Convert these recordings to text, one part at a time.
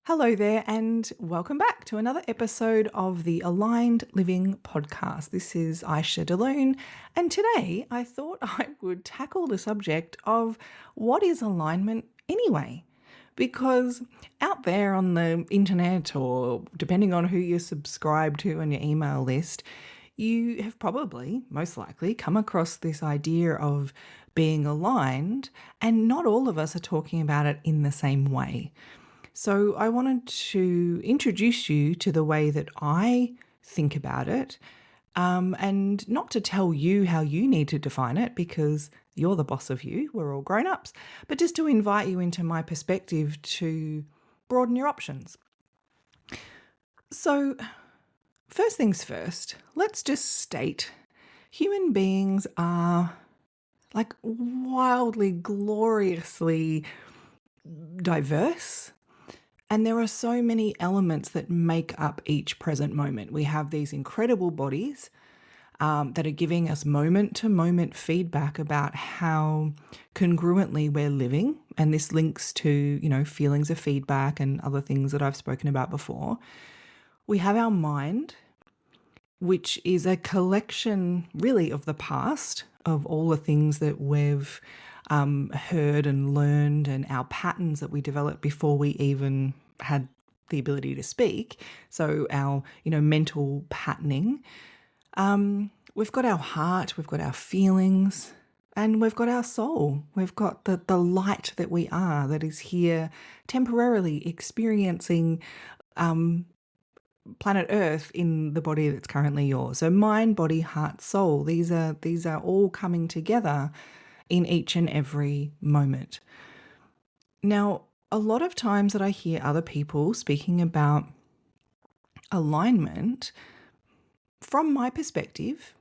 Hello there, and welcome back to another episode of the Aligned Living Podcast. This is Iesha DeLune, and today I thought I would tackle the subject of what is alignment anyway? Because out there on the internet, or depending on who you subscribe to on your email list, you have probably, most likely, come across this idea of being aligned, and not all of us are talking about it in the same way. So I wanted to introduce you to the way that I think about it, and not to tell you how you need to define it because you're the boss of you, we're all grown ups, but just to invite you into my perspective to broaden your options. So, first things first, let's just state human beings are like wildly, gloriously diverse. And there are so many elements that make up each present moment. We have these incredible bodies that are giving us moment to moment feedback about how congruently we're living. And this links to, feelings of feedback and other things that I've spoken about before. We have our mind, which is a collection really of the past, of all the things that we've heard and learned and our patterns that we developed before we even had the ability to speak. So our, mental patterning. We've got our heart, we've got our feelings, and we've got our soul. We've got the light that we are, that is here temporarily experiencing planet Earth in the body that's currently yours. So mind, body, heart, soul. These are all coming together in each and every moment. Now, a lot of times that I hear other people speaking about alignment, from my perspective,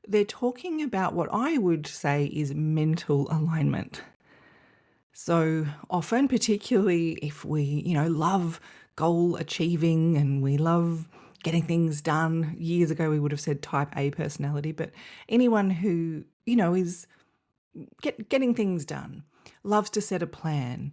they're talking about what I would say is mental alignment. So often, particularly if we, love goal achieving and we love getting things done. Years ago, we would have said type A personality, but anyone who, is getting things done, loves to set a plan,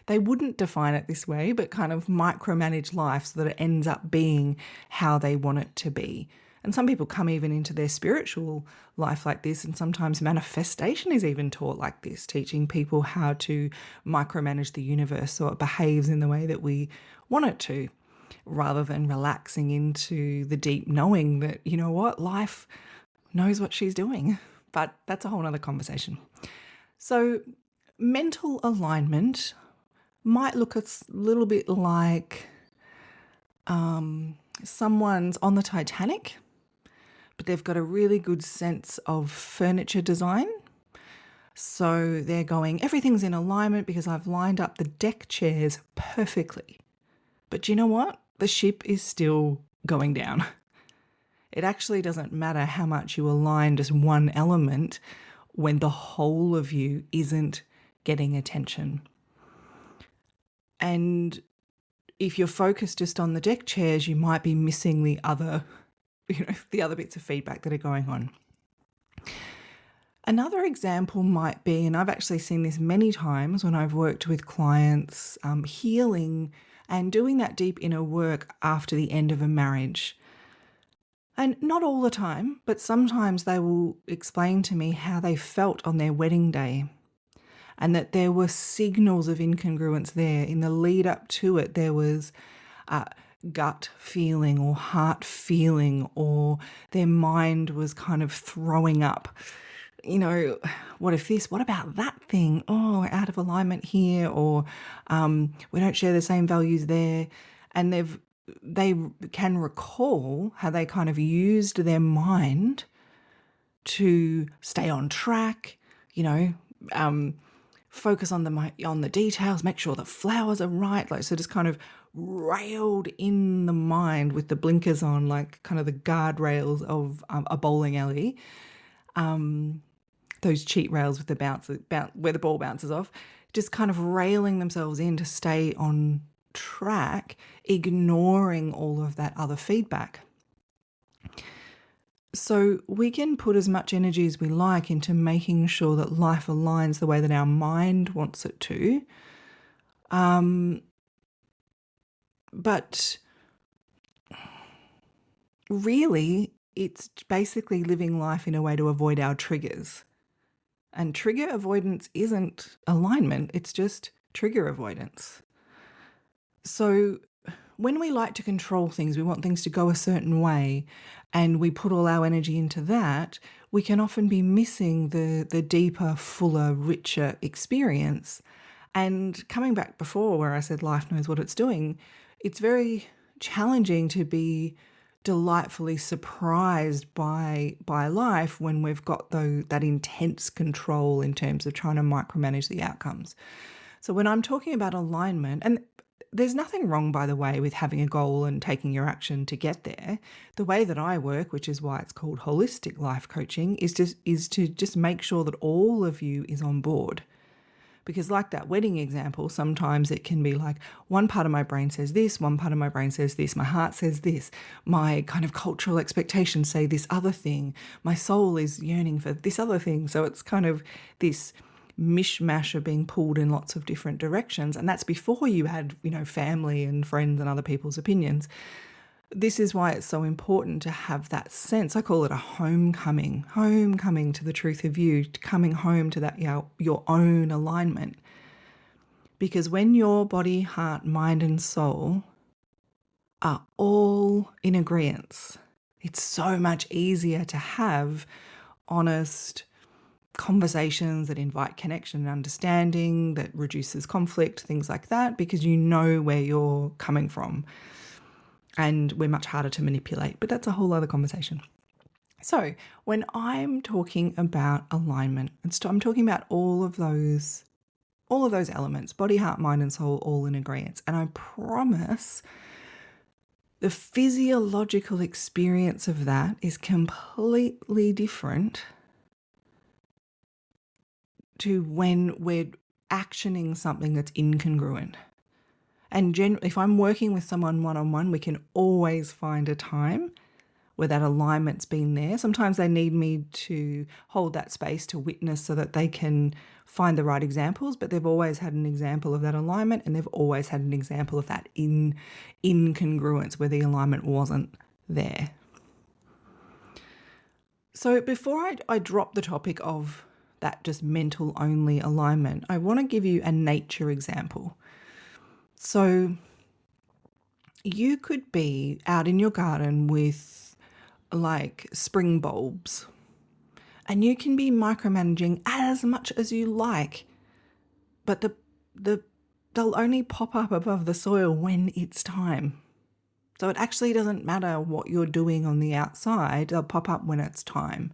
they wouldn't define it this way, but kind of micromanage life so that it ends up being how they want it to be. And some people come even into their spiritual life like this, and sometimes manifestation is even taught like this, teaching people how to micromanage the universe so it behaves in the way that we want it to, rather than relaxing into the deep knowing that, life knows what she's doing. But that's a whole other conversation. So mental alignment might look a little bit like someone's on the Titanic, but they've got a really good sense of furniture design. So they're going, everything's in alignment because I've lined up the deck chairs perfectly. But you know what? The ship is still going down. It actually doesn't matter how much you align just one element when the whole of you isn't getting attention. And if you're focused just on the deck chairs, you might be missing the other bits of feedback that are going on. Another example might be, and I've actually seen this many times when I've worked with clients, healing and doing that deep inner work after the end of a marriage. And not all the time, but sometimes they will explain to me how they felt on their wedding day, and that there were signals of incongruence there. In the lead up to it, there was gut feeling or heart feeling, or their mind was kind of throwing up. What if this? What about that thing? Oh, we're out of alignment here, or we don't share the same values there. And they can recall how they kind of used their mind to stay on track, focus on the details, make sure the flowers are right. So just kind of railed in the mind with the blinkers on, like kind of the guardrails of a bowling alley. Those cheat rails with the where the ball bounces off, just kind of railing themselves in to stay on track, ignoring all of that other feedback. So we can put as much energy as we like into making sure that life aligns the way that our mind wants it to, But really, it's basically living life in a way to avoid our triggers. And trigger avoidance isn't alignment, it's just trigger avoidance. So when we like to control things, we want things to go a certain way, and we put all our energy into that, we can often be missing the deeper, fuller, richer experience. And coming back before where I said life knows what it's doing, it's very challenging to be delightfully surprised by life when we've got that intense control in terms of trying to micromanage the outcomes. So when I'm talking about alignment, and there's nothing wrong, by the way, with having a goal and taking your action to get there. The way that I work, which is why it's called holistic life coaching, is to just make sure that all of you is on board. Because like that wedding example, sometimes it can be like one part of my brain says this, one part of my brain says this, my heart says this, my kind of cultural expectations say this other thing, my soul is yearning for this other thing. So it's kind of this mishmash of being pulled in lots of different directions. And that's before you had, family and friends and other people's opinions. This is why it's so important to have that sense. I call it a homecoming to the truth of you, coming home to that, your own alignment. Because when your body, heart, mind, and soul are all in agreement, it's so much easier to have honest conversations that invite connection and understanding, that reduces conflict, things like that, because you know where you're coming from. And we're much harder to manipulate, but that's a whole other conversation. So when I'm talking about alignment, I'm talking about all of those elements, body, heart, mind, and soul, all in agreement. And I promise the physiological experience of that is completely different to when we're actioning something that's incongruent. And generally, if I'm working with someone one-on-one, we can always find a time where that alignment's been there. Sometimes they need me to hold that space to witness so that they can find the right examples, but they've always had an example of that alignment, and they've always had an example of that incongruence where the alignment wasn't there. So before I drop the topic of that just mental only alignment, I want to give you a nature example. So you could be out in your garden with like spring bulbs, and you can be micromanaging as much as you like, but they'll only pop up above the soil when it's time. So it actually doesn't matter what you're doing on the outside, they'll pop up when it's time.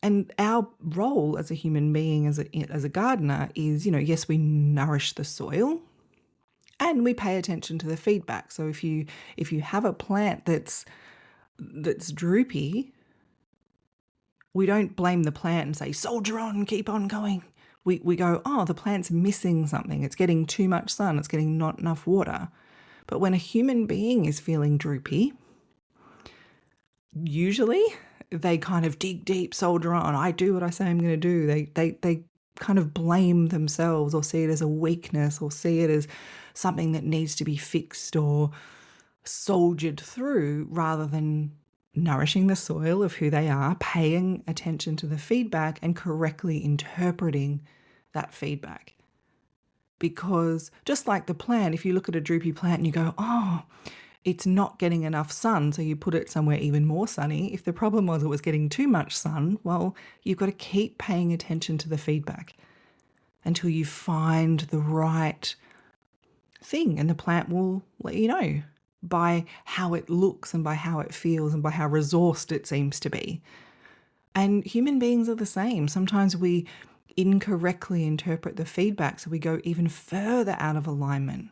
And our role as a human being, as a gardener, is, yes, we nourish the soil and we pay attention to the feedback. So if you have a plant that's droopy, we don't blame the plant and say, soldier on, keep on going. We go, oh, the plant's missing something. It's getting too much sun. It's getting not enough water. But when a human being is feeling droopy, usually they kind of dig deep, soldier on. I do what I say I'm going to do. They kind of blame themselves or see it as a weakness or see it as something that needs to be fixed or soldiered through, rather than nourishing the soil of who they are, paying attention to the feedback and correctly interpreting that feedback. Because just like the plant, if you look at a droopy plant and you go, oh, it's not getting enough sun, so you put it somewhere even more sunny. If the problem was it was getting too much sun, well, you've got to keep paying attention to the feedback until you find the right thing, and the plant will let you know by how it looks and by how it feels and by how resourced it seems to be. And human beings are the same. Sometimes we incorrectly interpret the feedback, so we go even further out of alignment.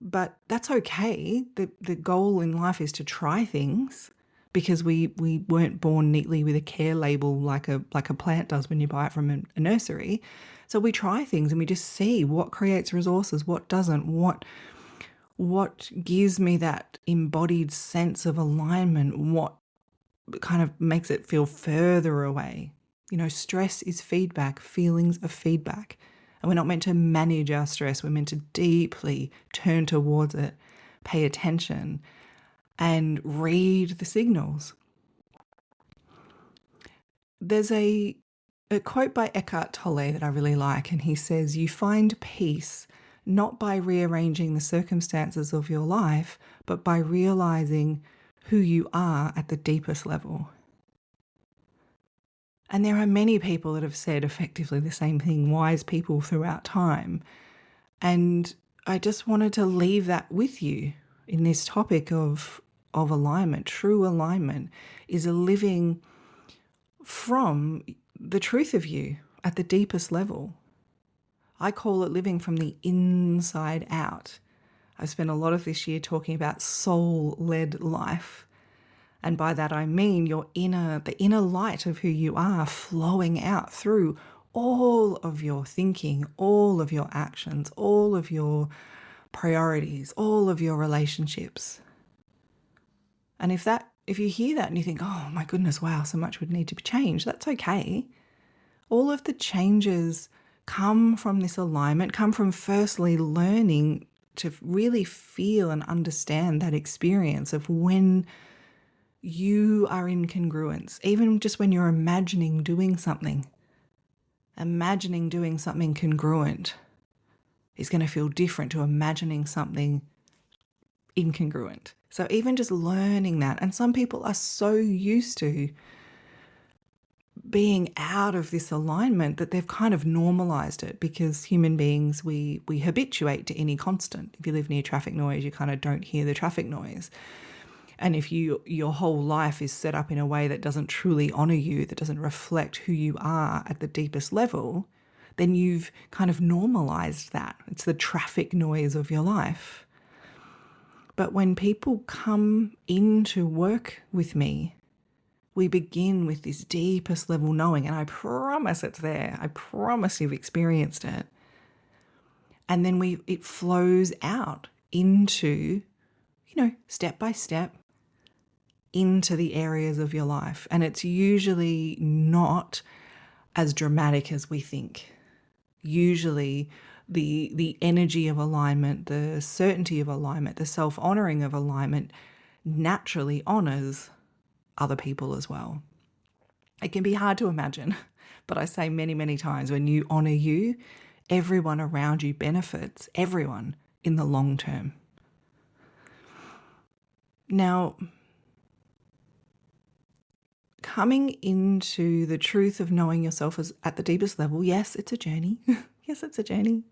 But that's okay. The goal in life is to try things, because we weren't born neatly with a care label like a plant does when you buy it from a nursery. So we try things and we just see what creates resources, what doesn't, what gives me that embodied sense of alignment, what kind of makes it feel further away. Stress is feedback, feelings are feedback. And we're not meant to manage our stress. We're meant to deeply turn towards it, pay attention, and read the signals. There's a quote by Eckhart Tolle that I really like, and he says, "You find peace not by rearranging the circumstances of your life, but by realizing who you are at the deepest level." And there are many people that have said effectively the same thing, wise people throughout time. And I just wanted to leave that with you in this topic of alignment. True alignment is a living from the truth of you at the deepest level. I call it living from the inside out. I've spent a lot of this year talking about soul-led life. And by that I mean the inner light of who you are flowing out through all of your thinking, all of your actions, all of your priorities, all of your relationships. And if you hear that and you think, oh my goodness, wow, so much would need to be changed, that's okay. All of the changes come from this alignment, come from firstly learning to really feel and understand that experience of when you are in congruence, even just when you're imagining doing something. Imagining doing something congruent is going to feel different to imagining something incongruent. So even just learning that, and some people are so used to being out of this alignment that they've kind of normalized it, because human beings, we habituate to any constant. If you live near traffic noise, you kind of don't hear the traffic noise. And if your whole life is set up in a way that doesn't truly honor you, that doesn't reflect who you are at the deepest level, then you've kind of normalized that. It's the traffic noise of your life. But when people come in to work with me, we begin with this deepest level knowing, and I promise it's there. I promise you've experienced it. And then it flows out into, step by step, into the areas of your life. And it's usually not as dramatic as we think. Usually the energy of alignment, the certainty of alignment, the self-honoring of alignment naturally honors other people as well. It can be hard to imagine, but I say many, many times, when you honor you, everyone around you benefits, everyone, in the long term. Now, coming into the truth of knowing yourself as at the deepest level, yes, it's a journey. Yes, it's a journey.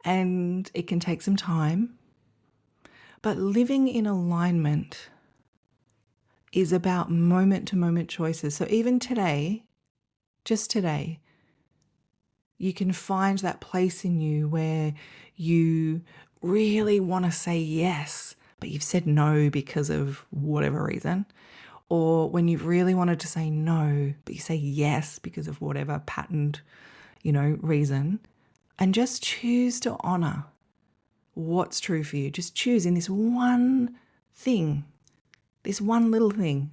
And it can take some time. But living in alignment is about moment-to-moment choices. So even today, just today, you can find that place in you where you really want to say yes, but you've said no because of whatever reason. Or when you've really wanted to say no, but you say yes because of whatever patterned, reason. And just choose to honor what's true for you. Just choose in this one thing, this one little thing.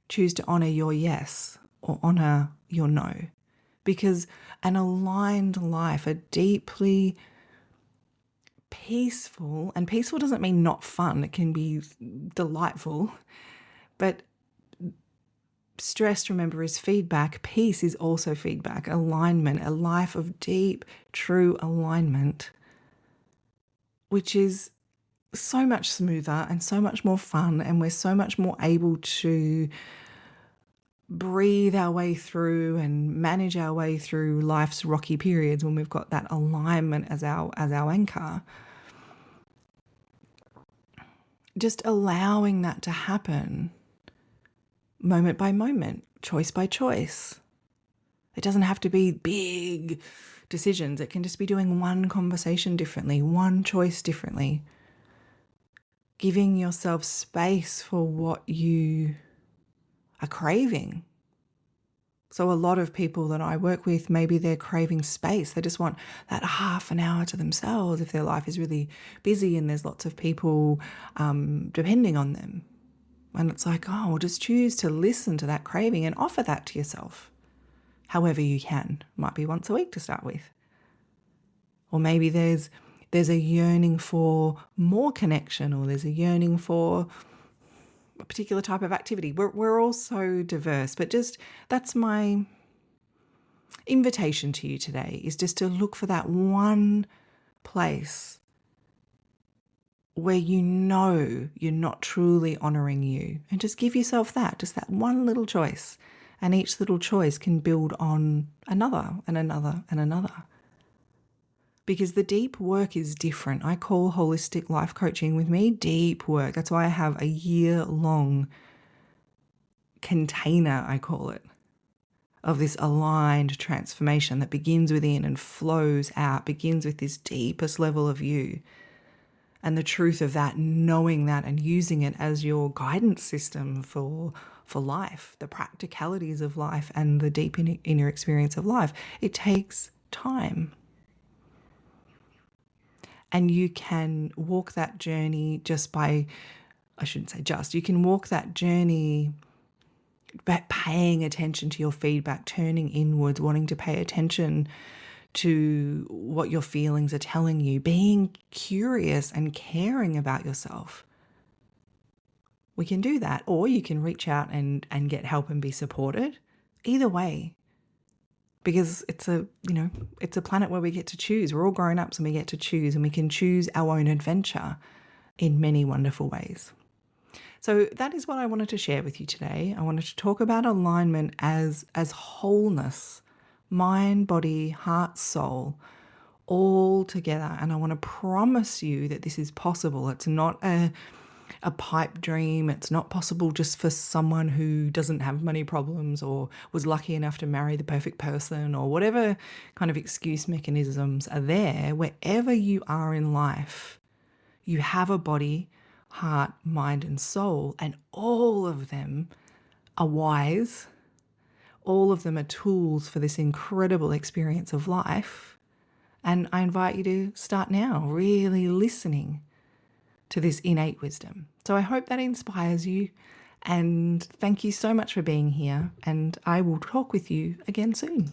Choose to honor your yes or honor your no. Because an aligned life, a deeply peaceful, and peaceful doesn't mean not fun, it can be delightful, but stress, remember, is feedback. Peace is also feedback. Alignment, a life of deep, true alignment, which is so much smoother and so much more fun, and we're so much more able to breathe our way through and manage our way through life's rocky periods when we've got that alignment as our anchor. Just allowing that to happen moment by moment, choice by choice. It doesn't have to be big decisions. It can just be doing one conversation differently, one choice differently. Giving yourself space for what you are craving. So a lot of people that I work with, maybe they're craving space. They just want that half an hour to themselves if their life is really busy and there's lots of people depending on them. And it's like, well, just choose to listen to that craving and offer that to yourself however you can. Might be once a week to start with. Or maybe there's a yearning for more connection, or there's a yearning for a particular type of activity. We're all so diverse, but just that's my invitation to you today, is just to look for that one place where you know you're not truly honoring you, and just give yourself just that one little choice. And each little choice can build on another and another and another. Because the deep work is different. I call holistic life coaching with me deep work. That's why I have a year-long container, I call it, of this aligned transformation that begins within and flows out, begins with this deepest level of you. And the truth of that, knowing that and using it as your guidance system for life, the practicalities of life and the deep inner experience of life, it takes time. And you can walk that journey you can walk that journey by paying attention to your feedback, turning inwards, wanting to pay attention to what your feelings are telling you, being curious and caring about yourself. We can do that, or you can reach out and get help and be supported. Either way, because it's a planet where we get to choose. We're all grown-ups and we get to choose, and we can choose our own adventure in many wonderful ways. So that is what I wanted to share with you today. I wanted to talk about alignment as wholeness, mind, body, heart, soul, all together. And I want to promise you that this is possible. It's not a pipe dream. It's not possible just for someone who doesn't have money problems or was lucky enough to marry the perfect person, or whatever kind of excuse mechanisms are there. Wherever you are in life, you have a body, heart, mind, and soul, and all of them are wise. All of them are tools for this incredible experience of life. And I invite you to start now, really listening to this innate wisdom. So I hope that inspires you, and thank you so much for being here, and I will talk with you again soon.